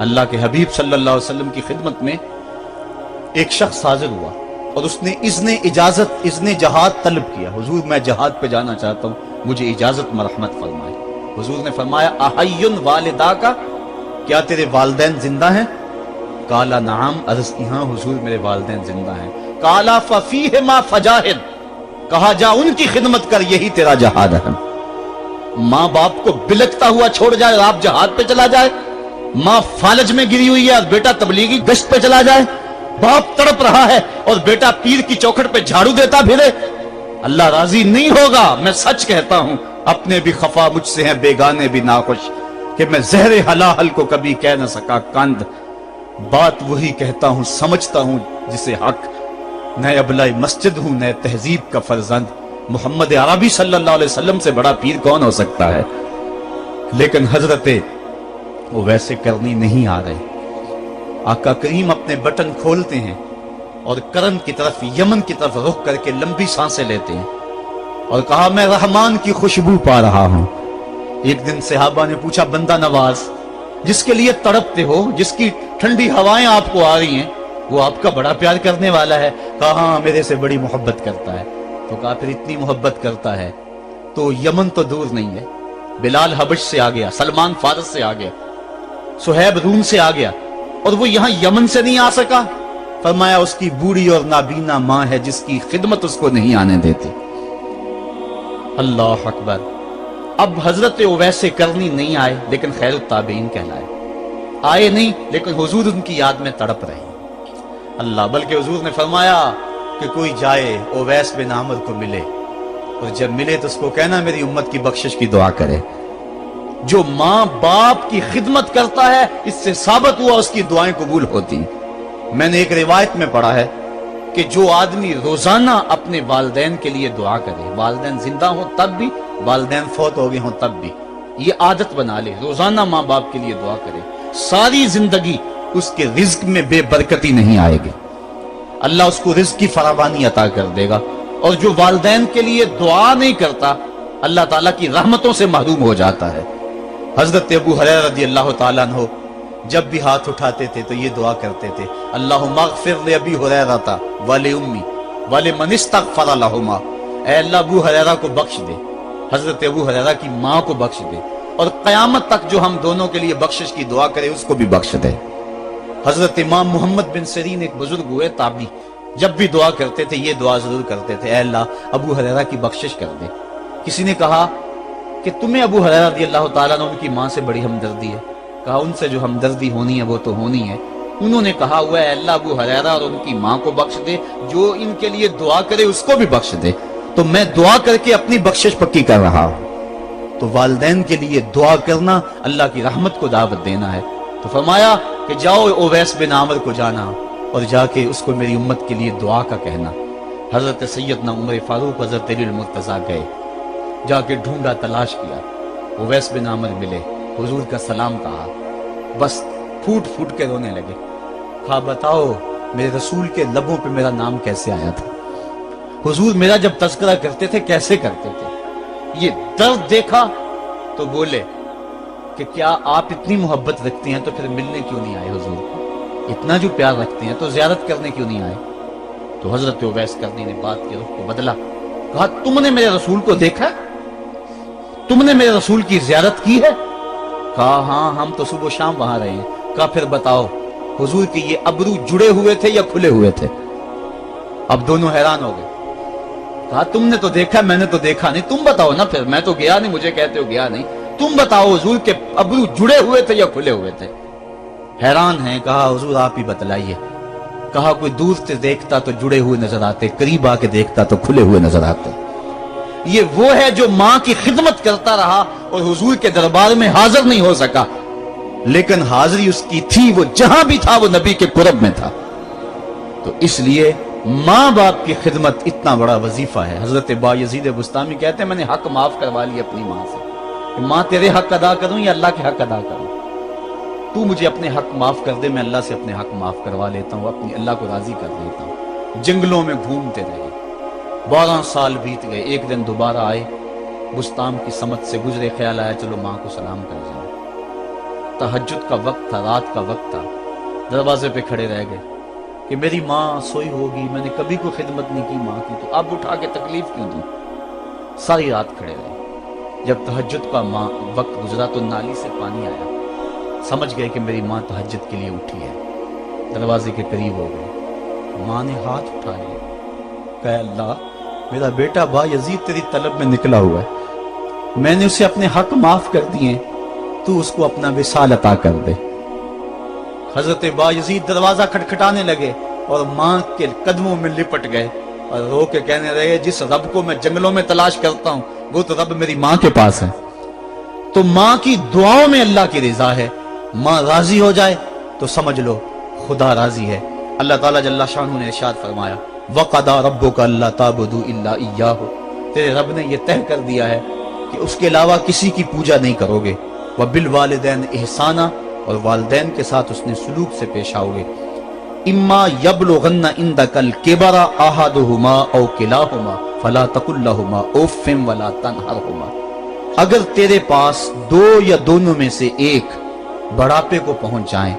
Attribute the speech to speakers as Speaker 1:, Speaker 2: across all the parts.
Speaker 1: اللہ کے حبیب صلی اللہ علیہ وسلم کی خدمت میں ایک شخص حاضر ہوا اور اس نے اذن جہاد طلب کیا. حضور میں جہاد پہ جانا چاہتا ہوں, مجھے اجازت مرحمت فرمائے. حضور نے فرمایا احی والدہ کا, کیا تیرے والدین زندہ ہیں؟ قالا نعم, عرض کی ہاں حضور میرے والدین زندہ ہیں. قالا ففیہما فجاہد, کہا جا ان کی خدمت کر, یہی تیرا جہاد ہے. ماں باپ کو بلکتا ہوا چھوڑ جائے اور آپ جہاد پہ چلا جائے, ماں فالج میں گری ہوئی ہے اور بیٹا تبلیغی گشت پہ چلا جائے, باپ تڑپ رہا ہے اور بیٹا پیر کی چوکھٹ پہ جھاڑو دیتا پھرے, اللہ راضی نہیں ہوگا. میں سچ کہتا ہوں, اپنے بھی خفا مجھ سے ہیں, بیگانے بھی ناخوش, کہ میں زہر حلاحل کو کبھی کہہ نہ سکا کند. بات وہی کہتا ہوں سمجھتا ہوں جسے حق, نئے ابلۂ مسجد ہوں نئے تہذیب کا فرزند. محمد عربی صلی اللہ علیہ وسلم سے بڑا پیر کون ہو سکتا ہے؟ لیکن حضرت وہ ویسے کرنی نہیں آ رہے. آقا کریم اپنے بٹن کھولتے ہیں اور کرن کی طرف, یمن کی طرف رخ کر کے لمبی سانسیں لیتے ہیں اور کہا میں رحمان کی خوشبو پا رہا ہوں. ایک دن صحابہ نے پوچھا بندہ نواز جس کے لیے تڑپتے ہو, جس کی ٹھنڈی ہوائیں آپ کو آ رہی ہیں, وہ آپ کا بڑا پیار کرنے والا ہے؟ کہا ہاں میرے سے بڑی محبت کرتا ہے. تو کہا پھر اتنی محبت کرتا ہے تو یمن تو دور نہیں ہے, بلال حبش سے آ گیا, سلمان فارس سے آ گیا, سہیب روم سے آ گیا, اور وہ یہاں یمن سے نہیں آ سکا. فرمایا اس کی بوڑھی اور نابینا ماں ہے جس کی خدمت اس کو نہیں آنے دیتی. اللہ اکبر. اب حضرت اویس کرنی نہیں آئے لیکن خیر التابعین کہلائے. آئے نہیں لیکن حضور ان کی یاد میں تڑپ رہے. اللہ, بلکہ حضور نے فرمایا کہ کوئی جائے اویس بن عامر کو ملے, اور جب ملے تو اس کو کہنا میری امت کی بخشش کی دعا کرے. جو ماں باپ کی خدمت کرتا ہے اس سے ثابت ہوا اس کی دعائیں قبول ہوتی. میں نے ایک روایت میں پڑھا ہے کہ جو آدمی روزانہ اپنے والدین کے لیے دعا کرے, والدین زندہ ہوں تب بھی, والدین فوت ہو گئے ہوں تب بھی, یہ عادت بنا لے, روزانہ ماں باپ کے لیے دعا کرے, ساری زندگی اس کے رزق میں بے برکتی نہیں آئے گی, اللہ اس کو رزق کی فراوانی عطا کر دے گا. اور جو والدین کے لیے دعا نہیں کرتا اللہ تعالیٰ کی رحمتوں سے محروم ہو جاتا ہے. حضرت ابو ہریرہ رضی اللہ تعالیٰ عنہ جب بھی ہاتھ اٹھاتے تھے تو یہ دعا کرتے تھے, اللہم اغفر لابی ہریرہ ولأمی ولمن استغفر لہما, اے اللہ ابو ہریرہ کو بخش دے, حضرت ابو ہریرہ کی ماں کو بخش دے, اور قیامت تک جو ہم دونوں کے لیے بخشش کی دعا کرے اس کو بھی بخش دے. حضرت امام محمد بن سیرین ایک بزرگ ہوئے تابعی, جب بھی دعا کرتے تھے یہ دعا ضرور کرتے تھے, اے اللہ ابو ہریرہ کی بخشش کر دے. کسی نے کہا کہ تمہیں ابو ہریرہ رضی اللہ تعالیٰ عنہ ان کی ماں سے بڑی ہمدردی ہے. کہا ان سے جو ہمدردی ہونی ہے وہ تو ہونی ہے. انہوں نے کہا ہوا ہے اللہ ابو ہریرہ اور ان کی ماں کو بخش دے, جو ان کے لیے دعا کرے اس کو بھی بخش دے. تو میں دعا کر کے اپنی بخشش پکی کر رہا ہوں. تو والدین کے لیے دعا کرنا اللہ کی رحمت کو دعوت دینا ہے. تو فرمایا کہ جاؤ اویس بن عامر کو جانا اور جا کے اس کو میری امت کے لیے دعا کا کہنا. حضرت سیدنا عمر فاروق حضرت علی المرتضیٰ گئے, جا کے ڈھونڈا, تلاش کیا, اویس بن عامر ملے, حضور کا سلام کہا, بس پھوٹ پھوٹ کے رونے لگے. کہا بتاؤ میرے رسول کے لبوں پہ میرا نام کیسے آیا تھا, حضور میرا جب تذکرہ کرتے تھے کیسے کرتے تھے. یہ درد دیکھا تو بولے کہ کیا آپ اتنی محبت رکھتے ہیں تو پھر ملنے کیوں نہیں آئے حضور کو, اتنا جو پیار رکھتے ہیں تو زیارت کرنے کیوں نہیں آئے. تو حضرت اویس کرنی نے بات کے رخ کو بدلا, کہا تم نے میرے رسول کو دیکھا, تم نے میرے رسول کی زیارت کی ہے؟ کہا ہاں ہم تو صبح و شام وہاں رہے ہیں. کہا پھر بتاؤ حضور کے یہ ابرو جڑے ہوئے تھے یا کھلے ہوئے تھے؟ اب دونوں حیران ہو گئے. کہا تم نے تو دیکھا, میں نے تو دیکھا نہیں, تم بتاؤ نا. پھر میں تو گیا نہیں, مجھے کہتے ہو گیا نہیں, تم بتاؤ حضور کے ابرو جڑے ہوئے تھے یا کھلے ہوئے تھے؟ حیران ہیں. کہا حضور آپ ہی بتلائیے. کہا کوئی دور سے دیکھتا تو جڑے ہوئے نظر آتے, قریب آ کے دیکھتا تو کھلے ہوئے نظر آتے. یہ وہ ہے جو ماں کی خدمت کرتا رہا اور حضور کے دربار میں حاضر نہیں ہو سکا, لیکن حاضری اس کی تھی, وہ جہاں بھی تھا وہ نبی کے قرب میں تھا. تو اس لیے ماں باپ کی خدمت اتنا بڑا وظیفہ ہے. حضرت بایزید بستامی کہتے ہیں میں نے حق معاف کروا لی اپنی ماں سے, کہ ماں تیرے حق ادا کروں یا اللہ کے حق ادا کروں, تو مجھے اپنے حق معاف کر دے, میں اللہ سے اپنے حق معاف کروا لیتا ہوں, اپنی اللہ کو راضی کر لیتا ہوں. جنگلوں میں گھومتے رہے, 12 سال بیت گئے. ایک دن دوبارہ آئے, بستام کی سمت سے گزرے, خیال آیا چلو ماں کو سلام کر جاؤ. तहज्जुद का वक्त था, रात का वक्त था, दरवाजे पे खड़े रह गए कि मेरी माँ सोई होगी, मैंने कभी कोई खिदमत नहीं की माँ की, तो अब उठा के तकलीफ क्यों दूं। सारी रात खड़े रहे। जब तहज्जुद का माँ वक्त गुजरा तो नाली से पानी आया, समझ गए कि मेरी माँ तहज्जुद के लिए उठी है। दरवाजे के करीब हो गए, माँ ने हाथ उठा लिया, कहा अल्लाह मेरा बेटा बा यजीद तेरी तलब में निकला हुआ है, मैंने उसे अपने हक माफ कर दिए, तू उसको अपना विसाल अता कर दे। हजरत बा यजीद दरवाजा खटखटाने लगे और माँ के कदमों में लिपट गए और रो के कहने लगे, जिस रब को मैं जंगलों में तलाश करता हूँ वो तो रब मेरी माँ के पास है। तो माँ की दुआओं में अल्लाह की रिजा है। माँ राजी हो जाए तो समझ लो खुदा राजी है। अल्लाह ताला जल्ला शानहू ने इरशाद फरमाया, वक़दा रब्बुका अल्ला ताबुदू इल्ला इय्याहु, तेरे रब ने यह तय कर दिया है कि उसके अलावा किसी की पूजा नहीं करोगे। व बिल वालिदैन इहसाना, और वालिदैन के साथ उसने सुलूक से पेश आओगे। इम्मा यबलुगन्ना इंदकल किबरा अहदुहुमा औ किलाहुमा फला तकुल लहुमा उफ़्फ़िन वला तनहरहुमा, अगर तेरे पास दो या दोनों में से एक बढ़ापे को पहुंच जाए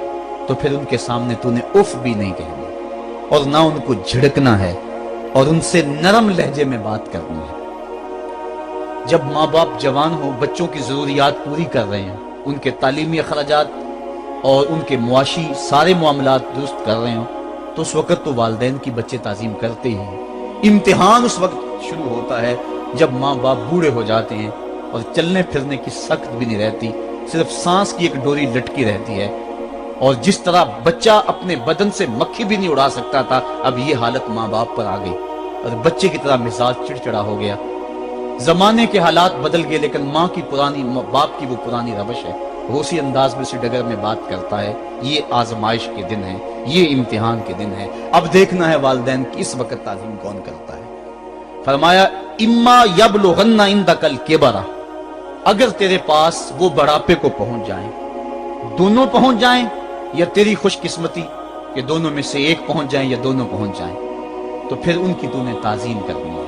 Speaker 1: तो फिर उनके सामने तूने उफ भी नहीं कहनी और ना उनको झिड़कना है और उनसे नरम लहजे में बात करनी है। जब माँ बाप जवान हो, बच्चों की जरूरियात पूरी कर रहे हैं, उनके तालीमी अखराजात और उनके मुआशी सारे मामलात दुरुस्त कर रहे हो, तो उस वक्त तो वालिदैन की बच्चे ताजीम करते ही हैं। इम्तिहान उस वक्त शुरू होता है जब माँ बाप बूढ़े हो जाते हैं और चलने फिरने की सख्त भी नहीं रहती, सिर्फ सांस की एक डोरी लटकी रहती है। और जिस तरह बच्चा अपने बदन से मक्खी भी नहीं उड़ा सकता था, अब ये हालत माँ बाप पर आ गई और बच्चे की तरह मिजाज चिड़चिड़ा हो गया। जमाने के हालात बदल गए, लेकिन माँ की पुरानी, बाप की वो पुरानी रवश है, वो उसी अंदाज में उसी डगर में बात करता है। ये आजमाइश के दिन है, ये इम्तिहान के दिन है। अब देखना है वालिदैन की इस वक्त ताज़ीम कौन करता है। फरमाया इम्मा यबलुगन्ना इंदकल किबरा, अगर तेरे पास वो बढ़ापे को पहुंच जाए, दोनों पहुंच जाएं या तेरी खुशकिस्मती कि दोनों में से एक पहुंच जाएं या दोनों पहुंच जाएं, तो फिर उनकी तूने ताज़ीम करनी है।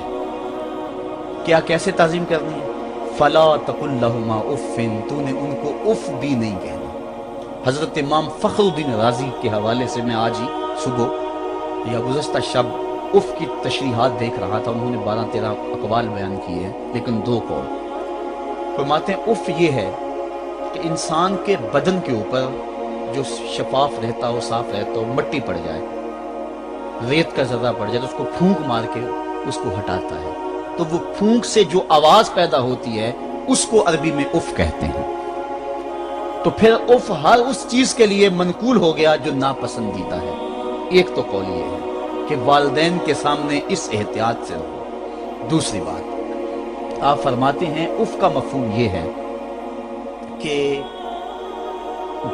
Speaker 1: क्या कैसे ताज़ीम करनी है? फला तकुल लहुमा उफ़्फ़िन, तूने उनको उफ भी नहीं कहना। हजरत इमाम फखरुद्दीन राजी के हवाले से मैं आज ही सुबह या गुज़श्ता शब उफ की तशरीहात देख रहा था। उन्होंने 12-13 अक़वाल बयान किए हैं, लेकिन 2 कौल फरमाते हैं। उफ ये है कि इंसान के बदन के ऊपर जो शफाफ रहता हो, साफ रहता हो, मट्टी पड़ जाए, रेत का जर्रा पड़ जाए तो उसको फूंक मार के उसको हटाता है, तो वो फूंक से जो आवाज पैदा होती है उसको अरबी में उफ कहते हैं। तो फिर उफ हर उस चीज के लिए मनकूल हो गया जो नापसंदीदा है। एक तो कौल ये है कि वालिदैन के सामने इस एहतियात से रहो। दूसरी बात आप फरमाते हैं उफ का मफहूम ये है कि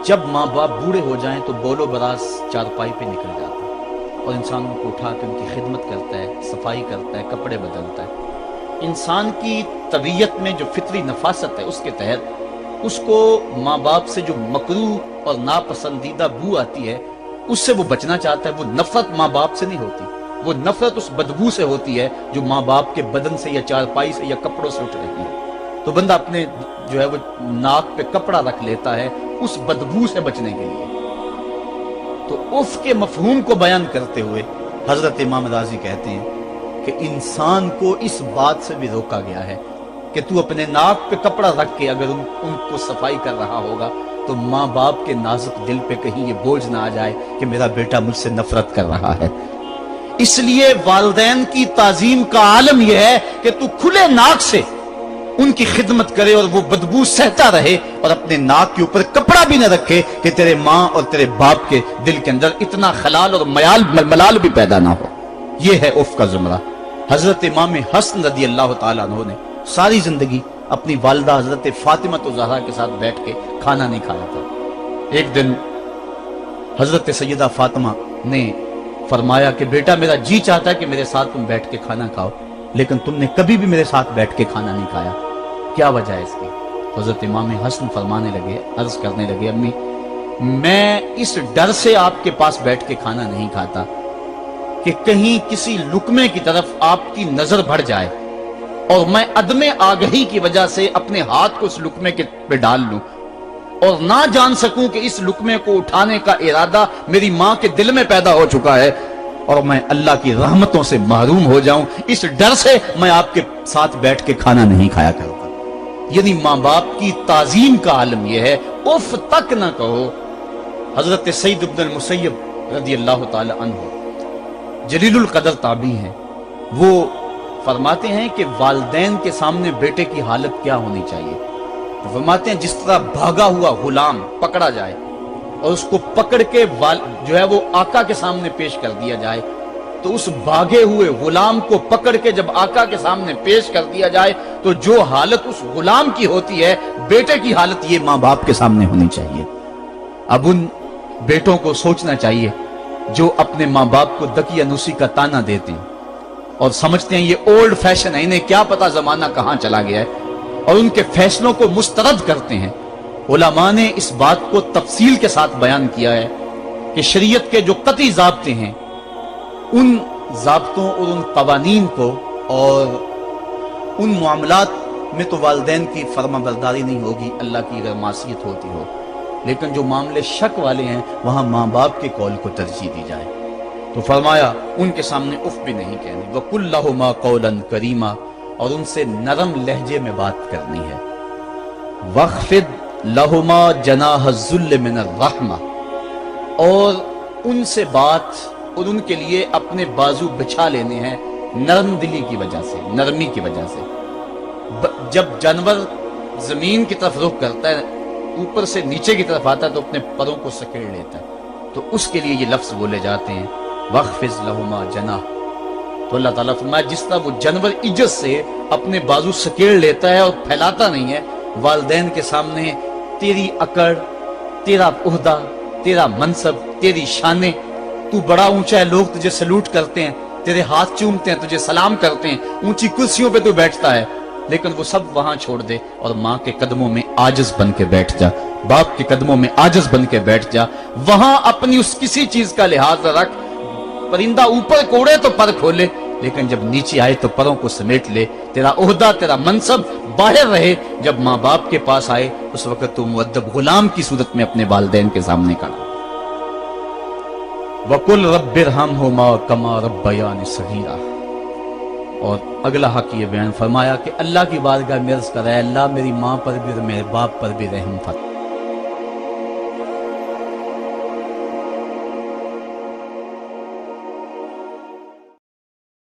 Speaker 1: जब माँ बाप बूढ़े हो जाएं तो बोलो बरास चारपाई पे निकल जाता है और इंसान उनको उठा के उनकी खिदमत करता है, सफाई करता है, कपड़े बदलता है। इंसान की तबीयत में जो फितरी नफासत है उसके तहत उसको माँ बाप से जो मकरूह और नापसंदीदा बू आती है उससे वो बचना चाहता है। वो नफरत माँ बाप से नहीं होती, वो नफरत उस बदबू से होती है जो माँ बाप के बदन से या चारपाई से या कपड़ों से उठ रही है। तो बंदा अपने जो है वो नाक पे कपड़ा रख लेता है उस बदबू से बचने के लिए। तो उफ के मफहूम को बयान करते हुए हजरत इमाम राजी कहते हैं कि इंसान को इस बात से भी रोका गया है कि तू अपने नाक पे कपड़ा रख के अगर उनको सफाई कर रहा होगा तो माँ बाप के नाजुक दिल पे कहीं ये बोझ ना आ जाए कि मेरा बेटा मुझसे नफरत कर रहा है। इसलिए वालिदैन की ताजीम का आलम यह है कि तू खुले नाक से उनकी खिदमत करे और वो बदबू सहता रहे और अपने नाक के ऊपर कपड़ा भी न रखे कि तेरे माँ और तेरे बाप के दिल के अंदर इतना खलाल और मलाल भी पैदा ना हो। ये है उफ का जुमरा। हजरत इमाम हसन रदी अल्लाह ताला अन्हु ने सारी जिंदगी अपनी वालिदा हजरत फातिमा तो ज़हरा के साथ बैठ के खाना नहीं खाया था। एक दिन हजरत सैयदा फातिमा ने फरमाया कि बेटा मेरा जी चाहता है कि मेरे साथ तुम बैठ के खाना खाओ, लेकिन तुमने कभी भी मेरे साथ बैठ के खाना नहीं खाया, क्या वजह है इसकी? हजरत इमाम हसन फरमाने लगे, अर्ज करने लगे, अम्मी मैं इस डर से आपके पास बैठ के खाना नहीं खाता कि कहीं किसी लुकमे की तरफ आपकी नजर बढ़ जाए और मैं अदमे आगही की वजह से अपने हाथ को उस लुकमे के पे डाल लूं और ना जान सकूं कि इस लुकमे को उठाने का इरादा मेरी मां के दिल में पैदा हो चुका है और मैं अल्लाह की रहमतों से महरूम हो जाऊं, इस डर से मैं आपके साथ बैठ के खाना नहीं खाया करूंगा। यानी मां बाप की ताजीम का आलम यह है, उफ तक ना कहो। हजरत सईद इब्न मुसय्यब रज़ी अल्लाह ताला अन्हु जलीलुल कदर ताबी हैं, वो फरमाते हैं कि वालिदैन के सामने बेटे की हालत क्या होनी चाहिए। तो फरमाते हैं जिस तरह भागा हुआ गुलाम पकड़ा जाए और उसको पकड़ के जो है वो आका के सामने पेश कर दिया जाए, तो उस भागे हुए गुलाम को पकड़ के जब आका के सामने पेश कर दिया जाए तो जो हालत उस गुलाम की होती है, बेटे की हालत ये माँ बाप के सामने होनी चाहिए। अब उन बेटों को सोचना चाहिए जो अपने माँ बाप को दकियानूसी का ताना देते हैं और समझते हैं ये ओल्ड फैशन है, इन्हें क्या पता जमाना कहां चला गया है, और उनके फैसलों को मुस्तरद करते हैं। उलमा ने इस बात को तफसील के साथ बयान किया है कि शरीयत के जो कतई ज़ाब्ते हैं, उन ज़ाब्तों और उन कवानीन को और उन मामलात में तो वालिदैन की फर्माबरदारी नहीं होगी, अल्लाह की अगर मासियत होती हो, लेकिन जो मामले शक वाले हैं वहां माँ बाप के कौल को तरजीह दी जाए। तो फरमाया उनके सामने उफ भी नहीं कहनी, वकुल लहुमा कौलन करीमा, और उनसे नरम लहजे में बात करनी है। वख्फिद लहुमा जनाह ज़ुल्ल मिनर रहमा, और उनसे बात और उनके लिए अपने बाजू बिछा लेने हैं नरम दिली की वजह से, नरमी की वजह से। जब जानवर जमीन की तरफ रुख करता है, ऊपर से नीचे की तरफ आता है तो अपने परों को सकेड़ लेता है, तो उसके लिए ये लफ्ज बोले जाते हैं वख्फिज लहुमा जनाह। तो अल्लाह ताला फरमाया जिस तरह वो जानवर इज्जत से अपने बाजू सकेड़ लेता है और फैलाता नहीं है, वालिदैन के सामने तेरी अकड़, तेरा उहदा, तेरा मनसब, तेरी शाने, तू बड़ा ऊंचा है, लोग तुझे सलूट करते हैं, तेरे हाथ चूमते हैं, तुझे सलाम करते हैं, ऊंची कुर्सियों पे तू बैठता है, लेकिन वो सब वहां छोड़ दे और माँ के कदमों में आजिज बन के बैठ जा, बाप के कदमों में आजिज बन के बैठ जा। वहां अपनी उस किसी चीज का लिहाज रख, परिंदा ऊपर कोड़े तो पर खोले, लेकिन जब नीचे आए तो परों को समेट ले। तेरा ओहदा, तेरा मनसब बाहर रहे, जब माँ बाप के पास आए उस वक्त तू मुअद्दब गुलाम की सूरत में अपने वालिदैन के सामने खड़ा। वकुल रब्बिरहमहुमा कमा रब्बयानी सगीरा, और अगला हक ये बयान फरमाया कि अल्लाह की बारगाह में अर्ज़ कराए, अल्लाह मेरी माँ पर भी और मेरे बाप पर भी रहम फरमा।